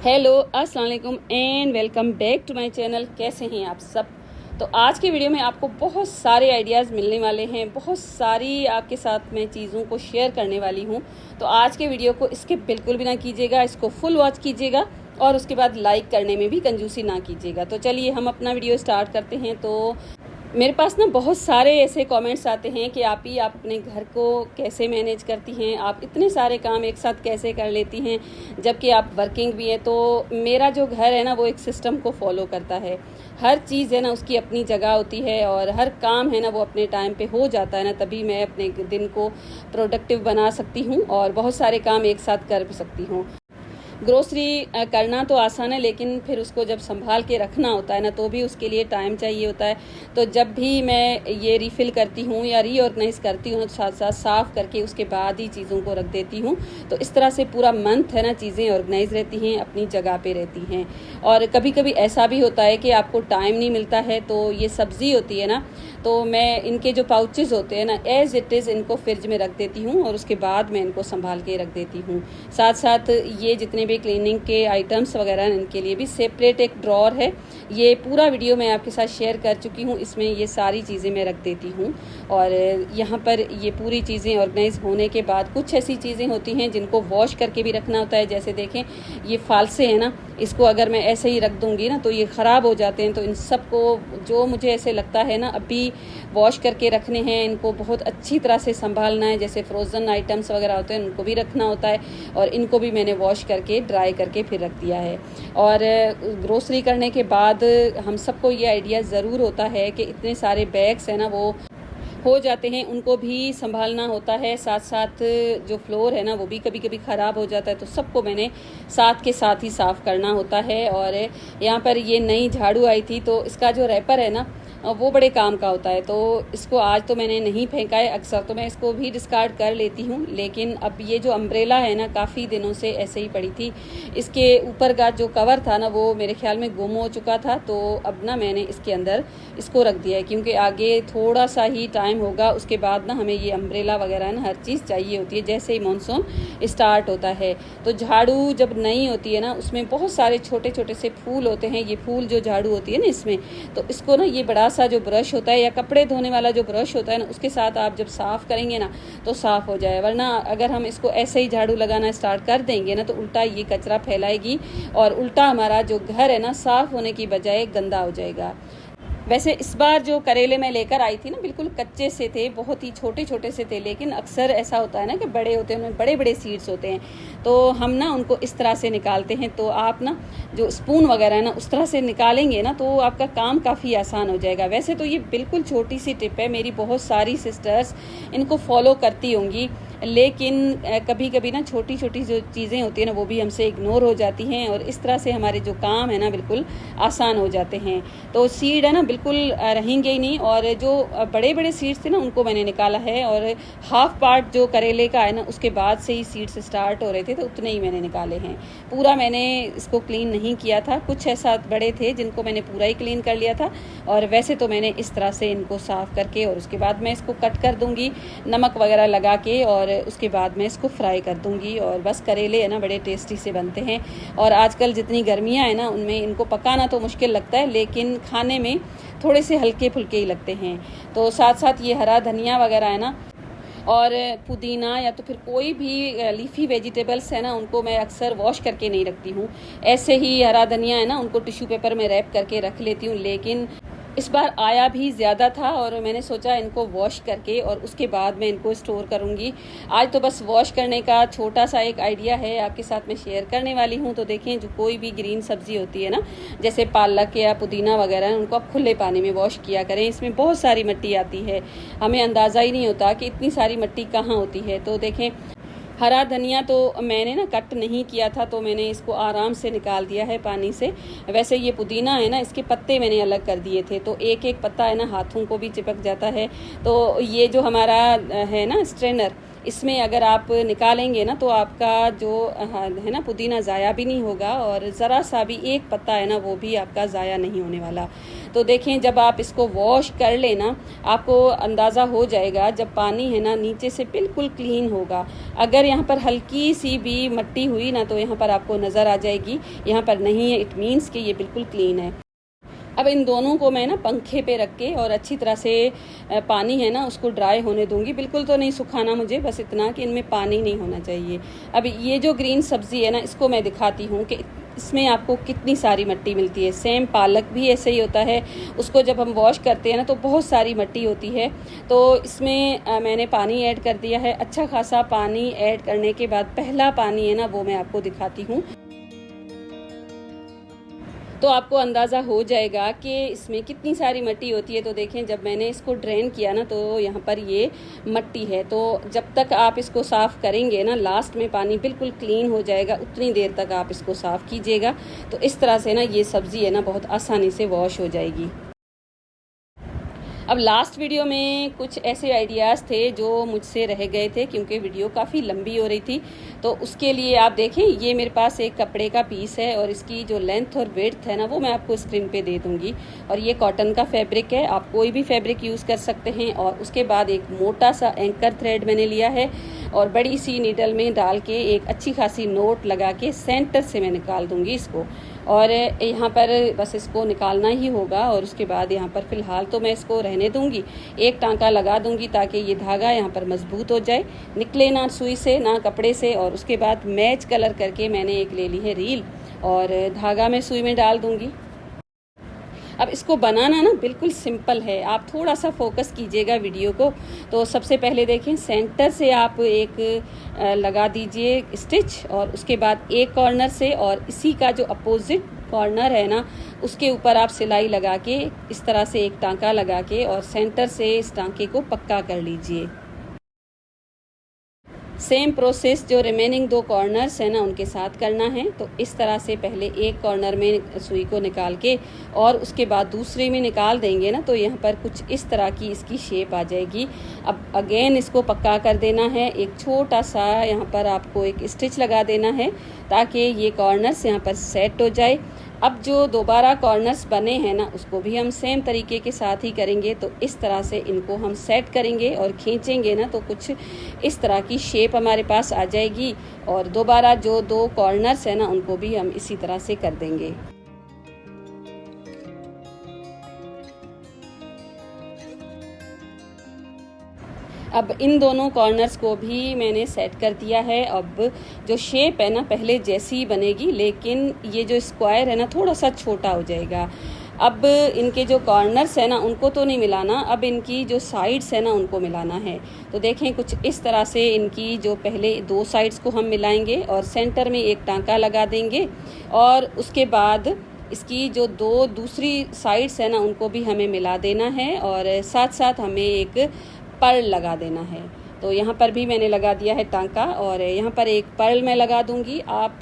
Hello अस्सलाम वालेकुम and welcome back to my channel. कैसे हैं आप सब। तो आज के वीडियो में आपको बहुत सारे आइडियाज़ मिलने वाले हैं, बहुत सारी आपके साथ मैं चीज़ों को शेयर करने वाली हूं। तो आज के वीडियो को स्किप बिल्कुल भी ना कीजिएगा, इसको फुल वॉच कीजिएगा और उसके बाद लाइक करने में भी कंजूसी ना कीजिएगा। तो चलिए हम अपना वीडियो स्टार्ट करते हैं। तो मेरे पास ना बहुत सारे ऐसे कमेंट्स आते हैं कि आप अपने घर को कैसे मैनेज करती हैं, आप इतने सारे काम एक साथ कैसे कर लेती हैं जबकि आप वर्किंग भी हैं। तो मेरा जो घर है ना वो एक सिस्टम को फॉलो करता है। हर चीज़ है ना उसकी अपनी जगह होती है और हर काम है ना वो अपने टाइम पे हो जाता है ना, तभी मैं अपने दिन को प्रोडक्टिव बना सकती हूँ और बहुत सारे काम एक साथ कर सकती हूँ। ग्रोसरी करना तो आसान है, लेकिन फिर उसको जब संभाल के रखना होता है ना तो भी उसके लिए टाइम चाहिए होता है। तो जब भी मैं ये रीफ़िल करती हूँ या रीऑर्गेनाइज़ करती हूँ तो साथ साथ साफ़ करके उसके बाद ही चीज़ों को रख देती हूँ। तो इस तरह से पूरा मंथ है ना चीज़ें ऑर्गेनाइज़ रहती हैं, अपनी जगह पे रहती हैं। और कभी कभी ऐसा भी होता है कि आपको टाइम नहीं मिलता है, तो ये सब्ज़ी होती है ना, तो मैं इनके जो पाउचेस होते हैं ना एज़ इट इज़ इनको फ्रिज में रख देती हूँ और उसके बाद मैं इनको संभाल के रख देती हूँ। साथ साथ ये जितने भी क्लीनिंग के आइटम्स वगैरह इनके लिए भी सेपरेट एक ड्रॉर है। ये पूरा वीडियो मैं आपके साथ शेयर कर चुकी हूँ, इसमें ये सारी चीज़ें मैं रख देती हूँ। और यहाँ पर ये पूरी चीज़ें ऑर्गेनाइज होने के बाद कुछ ऐसी चीज़ें होती हैं जिनको वॉश करके भी रखना होता है। जैसे देखें ये फालसे हैं ना, इसको अगर मैं ऐसे ही रख दूँगी ना तो ये ख़राब हो जाते हैं। तो इन सब को जो मुझे ऐसे लगता है ना अभी वॉश करके रखने हैं, इनको बहुत अच्छी तरह से संभालना है। जैसे फ्रोज़न आइटम्स वगैरह होते हैं उनको भी रखना होता है और इनको भी मैंने वॉश करके ड्राई करके फिर रख दिया है। और ग्रोसरी करने के बाद हम सबको ये आइडिया ज़रूर होता है कि इतने सारे बैग्स हैं ना वो हो जाते हैं, उनको भी संभालना होता है। साथ साथ जो फ्लोर है ना वो भी कभी कभी ख़राब हो जाता है, तो सबको मैंने साथ के साथ ही साफ़ करना होता है। और यहाँ पर ये नई झाड़ू आई थी तो इसका जो रैपर है ना वो बड़े काम का होता है, तो इसको आज तो मैंने नहीं फेंका है। अक्सर तो मैं इसको भी डिस्कार्ड कर लेती हूँ, लेकिन अब ये जो अम्ब्रेला है ना काफ़ी दिनों से ऐसे ही पड़ी थी। इसके ऊपर का जो कवर था ना वो मेरे ख्याल में गुम हो चुका था, तो अब ना मैंने इसके अंदर इसको रख दिया है, क्योंकि आगे थोड़ा सा ही टाइम होगा उसके बाद ना हमें ये अम्ब्रेला वगैरह ना हर चीज़ चाहिए होती है जैसे ही मानसून स्टार्ट होता है। तो झाड़ू जब नई होती है ना उसमें बहुत सारे छोटे छोटे से फूल होते हैं। ये फूल जो झाड़ू होती है ना इसमें, तो इसको ना ये बड़ा सा जो ब्रश होता है या कपड़े धोने वाला जो ब्रश होता है ना उसके साथ आप जब साफ़ करेंगे ना तो साफ़ हो जाए। वरना अगर हम इसको ऐसे ही झाड़ू लगाना स्टार्ट कर देंगे ना तो उल्टा ये कचरा फैलाएगी और उल्टा हमारा जो घर है ना साफ़ होने की बजाय गंदा हो जाएगा। वैसे इस बार जो करेले मैं लेकर आई थी ना बिल्कुल कच्चे से थे, बहुत ही छोटे छोटे से थे, लेकिन अक्सर ऐसा होता है ना कि बड़े होते हैं उनमें बड़े बड़े सीड्स होते हैं, तो हम ना उनको इस तरह से निकालते हैं। तो आप ना जो स्पून वगैरह है ना उस तरह से निकालेंगे ना तो आपका काम काफ़ी आसान हो जाएगा। वैसे तो ये बिल्कुल छोटी सी टिप है, मेरी बहुत सारी सिस्टर्स इनको फॉलो करती होंगी, लेकिन कभी कभी ना छोटी छोटी जो चीज़ें होती हैं ना वो भी हमसे इग्नोर हो जाती हैं और इस तरह से हमारे जो काम है ना बिल्कुल आसान हो जाते हैं। तो सीड है ना बिल्कुल रहेंगे ही नहीं, और जो बड़े बड़े सीड्स थे ना उनको मैंने निकाला है, और हाफ पार्ट जो करेले का है ना उसके बाद से ही सीड्स स्टार्ट हो रहे थे तो उतने ही मैंने निकाले हैं। पूरा मैंने इसको क्लीन नहीं किया था, कुछ ऐसा बड़े थे जिनको मैंने पूरा ही क्लीन कर लिया था। और वैसे तो मैंने इस तरह से इनको साफ़ करके और उसके बाद मैं इसको कट कर दूँगी नमक वगैरह लगा के, और उसके बाद मैं इसको फ्राई कर दूँगी। और बस करेले है ना बड़े टेस्टी से बनते हैं, और आजकल जितनी गर्मियाँ हैं ना उनमें इनको पकाना तो मुश्किल लगता है, लेकिन खाने में थोड़े से हल्के फुल्के ही लगते हैं। तो साथ साथ ये हरा धनिया वगैरह है ना और पुदीना या तो फिर कोई भी लीफी वेजिटेबल्स है ना उनको मैं अक्सर वॉश करके नहीं रखती हूँ। ऐसे ही हरा धनिया है ना उनको टिश्यू पेपर में रैप करके रख लेती हूँ, लेकिन इस बार आया भी ज़्यादा था और मैंने सोचा इनको वॉश करके और उसके बाद मैं इनको स्टोर करूँगी। आज तो बस वॉश करने का छोटा सा एक आइडिया है आपके साथ मैं शेयर करने वाली हूँ। तो देखें जो कोई भी ग्रीन सब्ज़ी होती है ना जैसे पालक या पुदीना वगैरह उनको आप खुले पानी में वॉश किया करें। इसमें बहुत सारी मिट्टी आती है, हमें अंदाज़ा ही नहीं होता कि इतनी सारी मिट्टी कहाँ होती है। तो देखें हरा धनिया तो मैंने ना कट नहीं किया था, तो मैंने इसको आराम से निकाल दिया है पानी से। वैसे ये पुदीना है ना इसके पत्ते मैंने अलग कर दिए थे, तो एक एक पत्ता है ना हाथों को भी चिपक जाता है। तो ये जो हमारा है ना स्ट्रेनर इसमें अगर आप निकालेंगे ना तो आपका जो है ना पुदीना ज़ाया भी नहीं होगा और ज़रा सा भी एक पत्ता है ना वो भी आपका ज़ाया नहीं होने वाला। तो देखें जब आप इसको वॉश कर लेना आपको अंदाज़ा हो जाएगा, जब पानी है ना नीचे से बिल्कुल क्लीन होगा। अगर यहाँ पर हल्की सी भी मट्टी हुई ना तो यहाँ पर आपको नज़र आ जाएगी, यहाँ पर नहीं है, इट मीन्स कि ये बिल्कुल क्लीन है। अब इन दोनों को मैं ना पंखे पे रख के और अच्छी तरह से पानी है ना उसको ड्राई होने दूंगी। बिल्कुल तो नहीं सुखाना मुझे, बस इतना कि इनमें पानी नहीं होना चाहिए। अब ये जो ग्रीन सब्ज़ी है ना इसको मैं दिखाती हूँ कि इसमें आपको कितनी सारी मिट्टी मिलती है। सेम पालक भी ऐसे ही होता है, उसको जब हम वॉश करते हैं ना तो बहुत सारी मिट्टी होती है। तो इसमें मैंने पानी ऐड कर दिया है। अच्छा खासा पानी ऐड करने के बाद पहला पानी है ना वो मैं आपको दिखाती हूँ, तो आपको अंदाज़ा हो जाएगा कि इसमें कितनी सारी मिट्टी होती है। तो देखें जब मैंने इसको ड्रेन किया ना तो यहाँ पर ये मिट्टी है। तो जब तक आप इसको साफ़ करेंगे ना, लास्ट में पानी बिल्कुल क्लीन हो जाएगा, उतनी देर तक आप इसको साफ़ कीजिएगा। तो इस तरह से ना ये सब्ज़ी है ना बहुत आसानी से वॉश हो जाएगी। अब लास्ट वीडियो में कुछ ऐसे आइडियाज़ थे जो मुझसे रह गए थे क्योंकि वीडियो काफ़ी लंबी हो रही थी। तो उसके लिए आप देखें ये मेरे पास एक कपड़े का पीस है और इसकी जो लेंथ और विड्थ है ना वो मैं आपको स्क्रीन पे दे दूंगी। और ये कॉटन का फैब्रिक है, आप कोई भी फैब्रिक यूज़ कर सकते हैं। और उसके बाद एक मोटा सा एंकर थ्रेड मैंने लिया है और बड़ी सी नीडल में डाल के एक अच्छी खासी नोट लगा के सेंटर से मैं निकाल दूंगी इसको। और यहाँ पर बस इसको निकालना ही होगा। और उसके बाद यहाँ पर फ़िलहाल तो मैं इसको रहने दूंगी, एक टांका लगा दूंगी ताकि ये धागा यहाँ पर मजबूत हो जाए, निकले ना सुई से ना कपड़े से। और उसके बाद मैच कलर करके मैंने एक ले ली है रील और धागा मैं सुई में डाल दूंगी। अब इसको बनाना ना बिल्कुल सिंपल है, आप थोड़ा सा फोकस कीजिएगा वीडियो को। तो सबसे पहले देखें सेंटर से आप एक लगा दीजिए स्टिच और उसके बाद एक कॉर्नर से और इसी का जो अपोजिट कॉर्नर है ना उसके ऊपर आप सिलाई लगा के इस तरह से एक टांका लगा के और सेंटर से इस टांके को पक्का कर लीजिए। सेम प्रोसेस जो रिमेनिंग दो कॉर्नर्स है ना उनके साथ करना है। तो इस तरह से पहले एक कॉर्नर में सुई को निकाल के और उसके बाद दूसरे में निकाल देंगे ना तो यहाँ पर कुछ इस तरह की इसकी शेप आ जाएगी। अब अगेन इसको पक्का कर देना है, एक छोटा सा यहाँ पर आपको एक स्टिच लगा देना है ताकि ये कॉर्नर्स यहाँ पर सेट हो जाए। अब जो दोबारा कॉर्नर्स बने हैं ना उसको भी हम सेम तरीके के साथ ही करेंगे। तो इस तरह से इनको हम सेट करेंगे और खींचेंगे ना तो कुछ इस तरह की शेप हमारे पास आ जाएगी। और दोबारा जो दो कॉर्नर्स हैं ना उनको भी हम इसी तरह से कर देंगे। अब इन दोनों कॉर्नर्स को भी मैंने सेट कर दिया है। अब जो शेप है ना पहले जैसी ही बनेगी, लेकिन ये जो स्क्वायर है ना थोड़ा सा छोटा हो जाएगा। अब इनके जो कॉर्नर्स है ना उनको तो नहीं मिलाना, अब इनकी जो साइड्स है ना उनको मिलाना है। तो देखें कुछ इस तरह से इनकी जो पहले दो साइड्स को हम मिलाएंगे और सेंटर में एक टांका लगा देंगे और उसके बाद इसकी जो दो दूसरी साइड्स है ना उनको भी हमें मिला देना है और साथ साथ हमें एक पर्ल लगा देना है। तो यहाँ पर भी मैंने लगा दिया है टांका और यहाँ पर एक पर्ल मैं लगा दूंगी। आप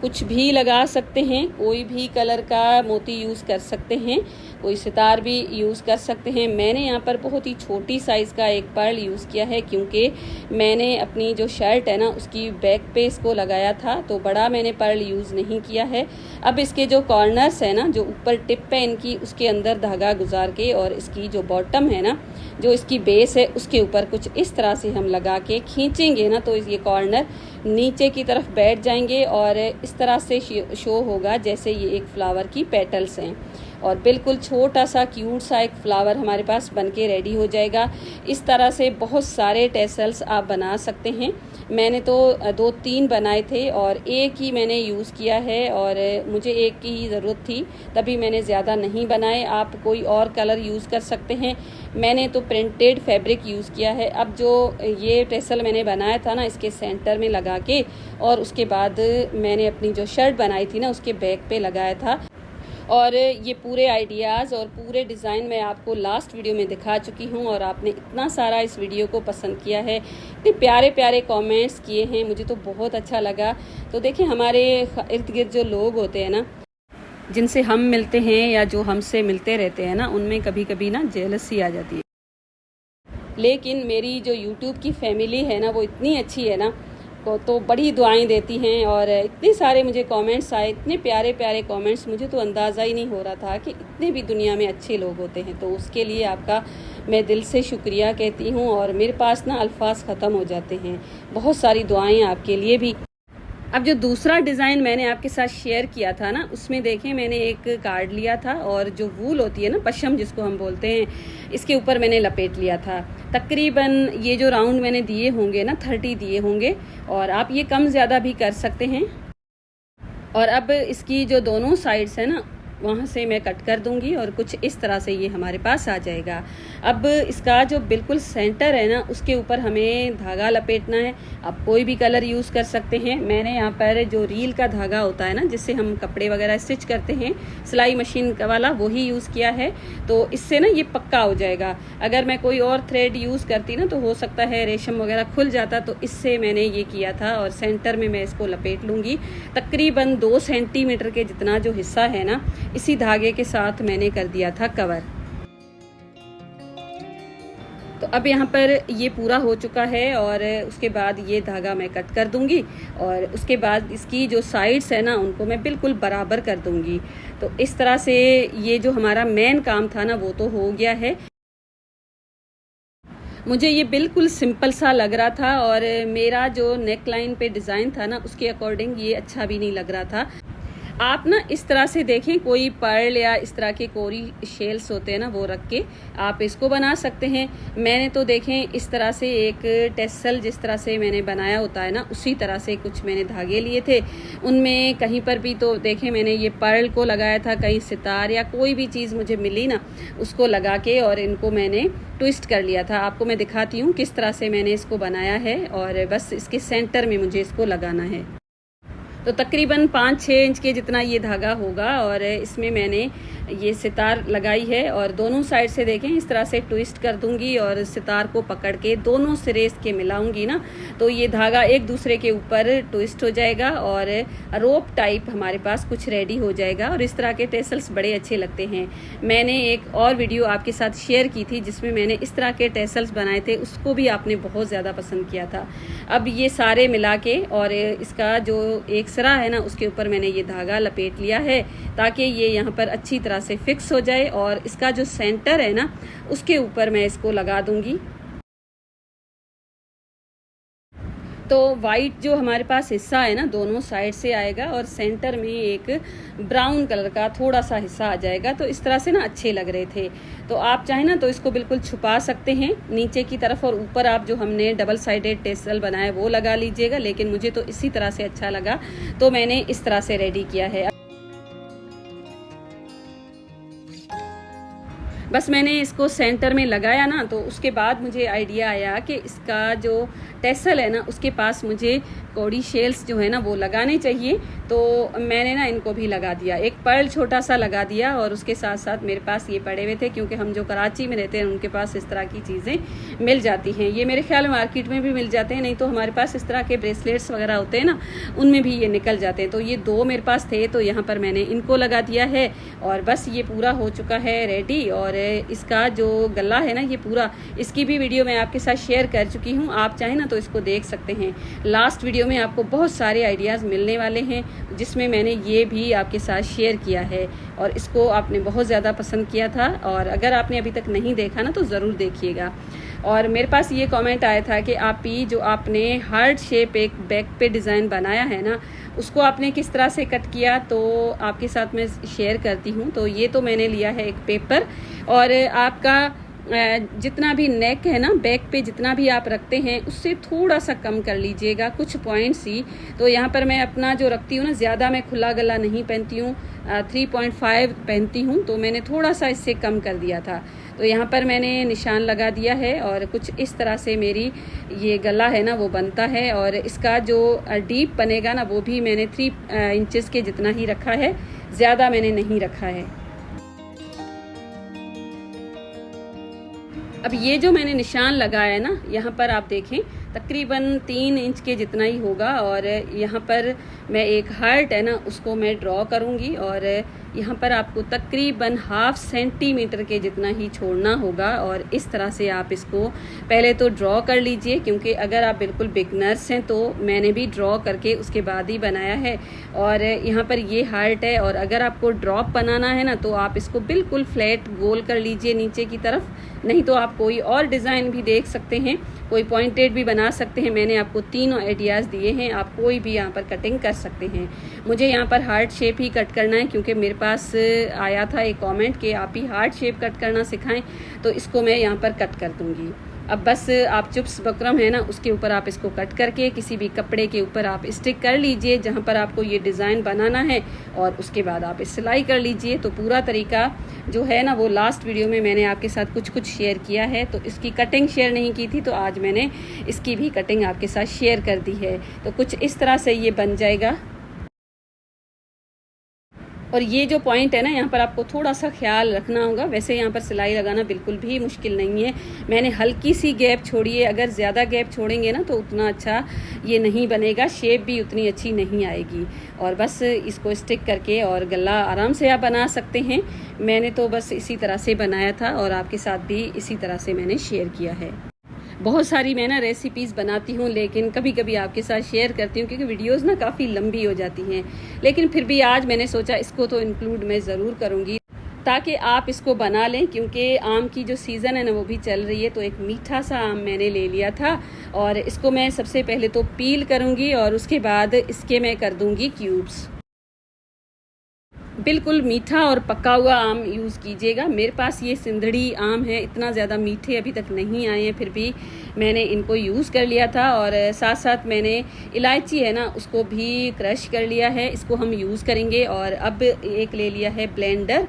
कुछ भी लगा सकते हैं, कोई भी कलर का मोती यूज़ कर सकते हैं, कोई सितार भी यूज़ कर सकते हैं। मैंने यहाँ पर बहुत ही छोटी साइज़ का एक पर्ल यूज़ किया है क्योंकि मैंने अपनी जो शर्ट है ना उसकी बैक पे इसको लगाया था, तो बड़ा मैंने पर्ल यूज़ नहीं किया है। अब इसके जो कॉर्नर्स है ना, जो ऊपर टिप है इनकी, उसके अंदर धागा गुजार के और इसकी जो बॉटम है ना, जो इसकी बेस है उसके ऊपर कुछ इस तरह से हम लगा के खींचेंगे ना तो ये कॉर्नर नीचे की तरफ बैठ जाएंगे और इस तरह से शो होगा जैसे ये एक फ्लावर की पेटल्स हैं। और बिल्कुल छोटा सा क्यूट सा एक फ्लावर हमारे पास बनके रेडी हो जाएगा। इस तरह से बहुत सारे टेसल्स आप बना सकते हैं। मैंने तो 2-3 बनाए थे और एक ही मैंने यूज़ किया है और मुझे एक की ही ज़रूरत थी, तभी मैंने ज़्यादा नहीं बनाए। आप कोई और कलर यूज़ कर सकते हैं। मैंने तो प्रिंटेड फैब्रिक यूज़ किया है। अब जो ये टेसल मैंने बनाया था ना, इसके सेंटर में लगा के और उसके बाद मैंने अपनी जो शर्ट बनाई थी ना उसके बैक पे लगाया था। और ये पूरे आइडियाज़ और पूरे डिज़ाइन मैं आपको लास्ट वीडियो में दिखा चुकी हूँ और आपने इतना सारा इस वीडियो को पसंद किया है, इतने प्यारे प्यारे कमेंट्स किए हैं, मुझे तो बहुत अच्छा लगा। तो देखिए हमारे इर्द गिर्द जो लोग होते हैं ना, जिनसे हम मिलते हैं या जो हमसे मिलते रहते हैं ना, उनमें कभी कभी ना जेलसी आ जाती है। लेकिन मेरी जो यूट्यूब की फैमिली है ना वो इतनी अच्छी है ना, को तो बड़ी दुआएं देती हैं और इतने सारे मुझे कमेंट्स आए, इतने प्यारे प्यारे कमेंट्स, मुझे तो अंदाज़ा ही नहीं हो रहा था कि इतने भी दुनिया में अच्छे लोग होते हैं। तो उसके लिए आपका मैं दिल से शुक्रिया कहती हूँ और मेरे पास ना अल्फाज ख़त्म हो जाते हैं। बहुत सारी दुआएं आपके लिए भी। अब जो दूसरा डिज़ाइन मैंने आपके साथ शेयर किया था ना, उसमें देखें मैंने एक कार्ड लिया था और जो वूल होती है ना, पशम जिसको हम बोलते हैं, इसके ऊपर मैंने लपेट लिया था। तकरीबन ये जो राउंड मैंने दिए होंगे ना 30 दिए होंगे, और आप ये कम ज़्यादा भी कर सकते हैं। और अब इसकी जो दोनों साइड्स है ना, वहाँ से मैं कट कर दूंगी और कुछ इस तरह से ये हमारे पास आ जाएगा। अब इसका जो बिल्कुल सेंटर है ना, उसके ऊपर हमें धागा लपेटना है। आप कोई भी कलर यूज़ कर सकते हैं। मैंने यहाँ पर जो रील का धागा होता है ना, जिससे हम कपड़े वगैरह स्टिच करते हैं, सिलाई मशीन वाला, वही यूज़ किया है। तो इससे ना ये पक्का हो जाएगा। अगर मैं कोई और थ्रेड यूज़ करती ना तो हो सकता है रेशम वगैरह खुल जाता, तो इससे मैंने ये किया था। और सेंटर में मैं इसको लपेट लूँगी। तकरीबन 2 सेंटीमीटर के जितना जो हिस्सा है ना, इसी धागे के साथ मैंने कर दिया था कवर। तो अब यहाँ पर ये पूरा हो चुका है और उसके बाद ये धागा मैं कट कर दूंगी और उसके बाद इसकी जो साइड्स है ना, उनको मैं बिल्कुल बराबर कर दूंगी। तो इस तरह से ये जो हमारा मेन काम था ना, वो तो हो गया है। मुझे ये बिल्कुल सिंपल सा लग रहा था और मेरा जो नेक लाइन पे डिज़ाइन था ना, उसके अकॉर्डिंग ये अच्छा भी नहीं लग रहा था। आप ना इस तरह से देखें, कोई पर्ल या इस तरह के कोरी शेल्स होते हैं ना, वो रख के आप इसको बना सकते हैं। मैंने तो देखें इस तरह से एक टेसल जिस तरह से मैंने बनाया होता है ना, उसी तरह से कुछ मैंने धागे लिए थे। उनमें कहीं पर भी तो देखें मैंने ये पर्ल को लगाया था, कहीं सितार या कोई भी चीज़ मुझे मिली ना, उसको लगा के और इनको मैंने ट्विस्ट कर लिया था। आपको मैं दिखाती हूँ किस तरह से मैंने इसको बनाया है। और बस इसके सेंटर में मुझे इसको लगाना है। तो तकरीबन 5-6 इंच के जितना ये धागा होगा और इसमें मैंने ये सितार लगाई है और दोनों साइड से देखें इस तरह से ट्विस्ट कर दूंगी और सितार को पकड़ के दोनों सिरे के मिलाऊंगी ना, तो ये धागा एक दूसरे के ऊपर ट्विस्ट हो जाएगा और रोप टाइप हमारे पास कुछ रेडी हो जाएगा। और इस तरह के टेसल्स बड़े अच्छे लगते हैं। मैंने एक और वीडियो आपके साथ शेयर की थी जिसमें मैंने इस तरह के टेसल्स बनाए थे, उसको भी आपने बहुत ज़्यादा पसंद किया था। अब ये सारे मिला के और इसका जो एक सिरा है ना, उसके ऊपर मैंने ये धागा लपेट लिया है ताकि ये यहाँ पर अच्छी तरह से फिक्स हो जाए। और इसका जो सेंटर है ना, उसके ऊपर मैं इसको लगा दूंगी। तो वाइट जो हमारे पास हिस्सा है ना, दोनों साइड से आएगा और सेंटर में एक ब्राउन कलर का थोड़ा सा हिस्सा आ जाएगा। तो इस तरह से ना अच्छे लग रहे थे। तो आप चाहें ना तो इसको बिल्कुल छुपा सकते हैं नीचे की तरफ और ऊपर आप जो हमने डबल साइडेड टेसल बनाया वो लगा लीजिएगा। लेकिन मुझे तो इसी तरह से अच्छा लगा, तो मैंने इस तरह से रेडी किया है। बस मैंने इसको सेंटर में लगाया ना, तो उसके बाद मुझे आइडिया आया कि इसका जो टेसल है ना, उसके पास मुझे कौड़ी शेल्स जो है ना वो लगाने चाहिए। तो मैंने ना इनको भी लगा दिया, एक पर्ल छोटा सा लगा दिया और उसके साथ साथ मेरे पास ये पड़े हुए थे, क्योंकि हम जो कराची में रहते हैं उनके पास इस तरह की चीज़ें मिल जाती हैं। ये मेरे ख्याल मार्केट में भी मिल जाते हैं, नहीं तो हमारे पास इस तरह के ब्रेसलेट्स वगैरह होते हैं ना, उनमें भी ये निकल जाते हैं। तो ये 2 मेरे पास थे, तो यहाँ पर मैंने इनको लगा दिया है और बस ये पूरा हो चुका है रेडी। और इसका जो गला है ना, ये पूरा, इसकी भी वीडियो मैं आपके साथ शेयर कर चुकी हूँ। आप चाहें ना तो इसको देख सकते हैं। लास्ट वीडियो में आपको बहुत सारे आइडियाज़ मिलने वाले हैं, जिसमें मैंने ये भी आपके साथ शेयर किया है और इसको आपने बहुत ज़्यादा पसंद किया था। और अगर आपने अभी तक नहीं देखा ना तो ज़रूर देखिएगा। और मेरे पास ये कमेंट आया था कि आप ही जो आपने हार्ट शेप एक बैक पे डिज़ाइन बनाया है ना, उसको आपने किस तरह से कट किया, तो आपके साथ मैं शेयर करती हूँ। तो ये तो मैंने लिया है एक पेपर, और आपका जितना भी नेक है ना, बैक पे जितना भी आप रखते हैं उससे थोड़ा सा कम कर लीजिएगा, कुछ पॉइंट्स ही। तो यहाँ पर मैं अपना जो रखती हूँ ना, ज़्यादा मैं खुला गला नहीं पहनती हूँ, 3.5 पहनती हूँ, तो मैंने थोड़ा सा इससे कम कर दिया था। तो यहाँ पर मैंने निशान लगा दिया है और कुछ इस तरह से मेरी ये गला है ना वो बनता है। और इसका जो डीप बनेगा ना, वो भी मैंने 3 इंचेस के जितना ही रखा है, ज़्यादा मैंने नहीं रखा है। अब ये जो मैंने निशान लगाया है ना, यहाँ पर आप देखें तकरीबन 3 इंच के जितना ही होगा। और यहाँ पर मैं एक हार्ट है ना उसको मैं ड्रॉ करूँगी और यहाँ पर आपको तकरीबन 1/2 सेंटीमीटर के जितना ही छोड़ना होगा। और इस तरह से आप इसको पहले तो ड्रॉ कर लीजिए, क्योंकि अगर आप बिल्कुल बिगनर्स हैं तो मैंने भी ड्रॉ करके उसके बाद ही बनाया है। और यहाँ पर ये हार्ट है, और अगर आपको ड्रॉप बनाना है ना तो आप इसको बिल्कुल फ्लैट गोल कर लीजिए नीचे की तरफ, नहीं तो आप कोई और डिज़ाइन भी देख सकते हैं, कोई पॉइंटेड भी बना सकते हैं। मैंने आपको तीनों आइडियाज़ दिए हैं, आप कोई भी यहाँ पर कटिंग कर सकते हैं। मुझे यहाँ पर हार्ट शेप ही कट करना है, क्योंकि मेरे पास आया था एक कमेंट कि आप ही हार्ट शेप कट करना सिखाएं, तो इसको मैं यहाँ पर कट कर दूँगी। अब बस आप चुप्स बकरम है ना उसके ऊपर आप इसको कट करके किसी भी कपड़े के ऊपर आप स्टिक कर लीजिए जहाँ पर आपको ये डिज़ाइन बनाना है, और उसके बाद आप सिलाई कर लीजिए। तो पूरा तरीका जो है ना वो लास्ट वीडियो में मैंने आपके साथ कुछ शेयर किया है, तो इसकी कटिंग शेयर नहीं की थी, तो आज मैंने इसकी भी कटिंग आपके साथ शेयर कर दी है। तो कुछ इस तरह से ये बन जाएगा। और ये जो पॉइंट है ना यहाँ पर आपको थोड़ा सा ख्याल रखना होगा। वैसे यहाँ पर सिलाई लगाना बिल्कुल भी मुश्किल नहीं है, मैंने हल्की सी गैप छोड़ी है। अगर ज़्यादा गैप छोड़ेंगे ना तो उतना अच्छा ये नहीं बनेगा, शेप भी उतनी अच्छी नहीं आएगी। और बस इसको स्टिक करके और गला आराम से आप बना सकते हैं। मैंने तो बस इसी तरह से बनाया था और आपके साथ भी इसी तरह से मैंने शेयर किया है। बहुत सारी मैं ना रेसिपीज़ बनाती हूँ, लेकिन कभी कभी आपके साथ शेयर करती हूँ क्योंकि वीडियोज़ ना काफ़ी लंबी हो जाती हैं। लेकिन फिर भी आज मैंने सोचा इसको तो इंक्लूड मैं ज़रूर करूँगी ताकि आप इसको बना लें, क्योंकि आम की जो सीज़न है ना वो भी चल रही है। तो एक मीठा सा आम मैंने ले लिया था और इसको मैं सबसे पहले तो पील करूँगी और उसके बाद इसके मैं कर दूँगी क्यूब्स। बिल्कुल मीठा और पका हुआ आम यूज़ कीजिएगा। मेरे पास ये सिंधड़ी आम है, इतना ज़्यादा मीठे अभी तक नहीं आए हैं, फिर भी मैंने इनको यूज़ कर लिया था। और साथ साथ मैंने इलायची है ना उसको भी क्रश कर लिया है, इसको हम यूज़ करेंगे। और अब एक ले लिया है ब्लेंडर,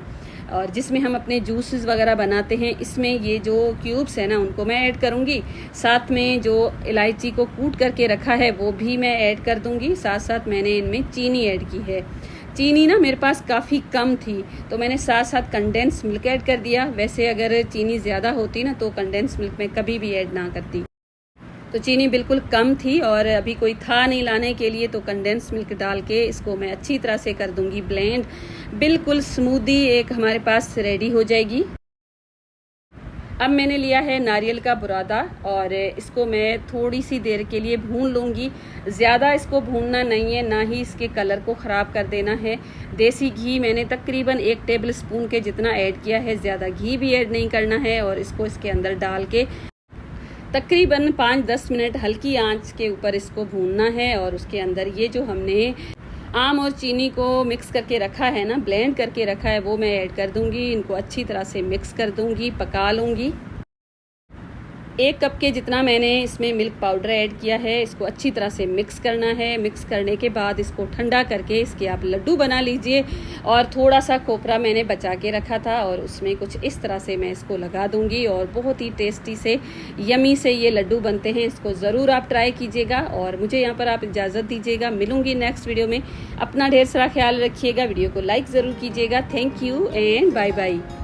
और जिसमें हम अपने जूसेस वगैरह बनाते हैं, इसमें ये जो क्यूब्स है ना उनको मैं ऐड करूँगी। साथ में जो इलायची को कूट करके रखा है वो भी मैं ऐड कर दूँगी। साथ साथ मैंने इनमें चीनी ऐड की है। चीनी ना मेरे पास काफ़ी कम थी तो मैंने साथ साथ कंडेंस मिल्क ऐड कर दिया। वैसे अगर चीनी ज़्यादा होती ना तो कंडेंस मिल्क में कभी भी ऐड ना करती। तो चीनी बिल्कुल कम थी और अभी कोई था नहीं लाने के लिए, तो कंडेंस मिल्क डाल के इसको मैं अच्छी तरह से कर दूंगी ब्लेंड। बिल्कुल स्मूदी एक हमारे पास रेडी हो जाएगी। अब मैंने लिया है नारियल का बुरादा और इसको मैं थोड़ी सी देर के लिए भून लूँगी। ज़्यादा इसको भूनना नहीं है, ना ही इसके कलर को ख़राब कर देना है। देसी घी मैंने तकरीबन 1 टेबल स्पून के जितना ऐड किया है, ज़्यादा घी भी ऐड नहीं करना है। और इसको इसके अंदर डाल के तकरीबन 5-10 मिनट हल्की आंच के ऊपर इसको भूनना है। और उसके अंदर ये जो हमने आम और चीनी को मिक्स करके रखा है ना, ब्लेंड करके रखा है, वो मैं ऐड कर दूंगी। इनको अच्छी तरह से मिक्स कर दूंगी, पका लूँगी। 1 कप के जितना मैंने इसमें मिल्क पाउडर ऐड किया है, इसको अच्छी तरह से मिक्स करना है। मिक्स करने के बाद इसको ठंडा करके इसके आप लड्डू बना लीजिए। और थोड़ा सा खोपरा मैंने बचा के रखा था और उसमें कुछ इस तरह से मैं इसको लगा दूंगी और बहुत ही टेस्टी से यमी से ये लड्डू बनते हैं। इसको ज़रूर आप ट्राई कीजिएगा और मुझे यहाँ पर आप इजाज़त दीजिएगा। मिलूंगी नेक्स्ट वीडियो में। अपना ढेर सारा ख्याल रखिएगा, वीडियो को लाइक ज़रूर कीजिएगा। Thank you and bye bye.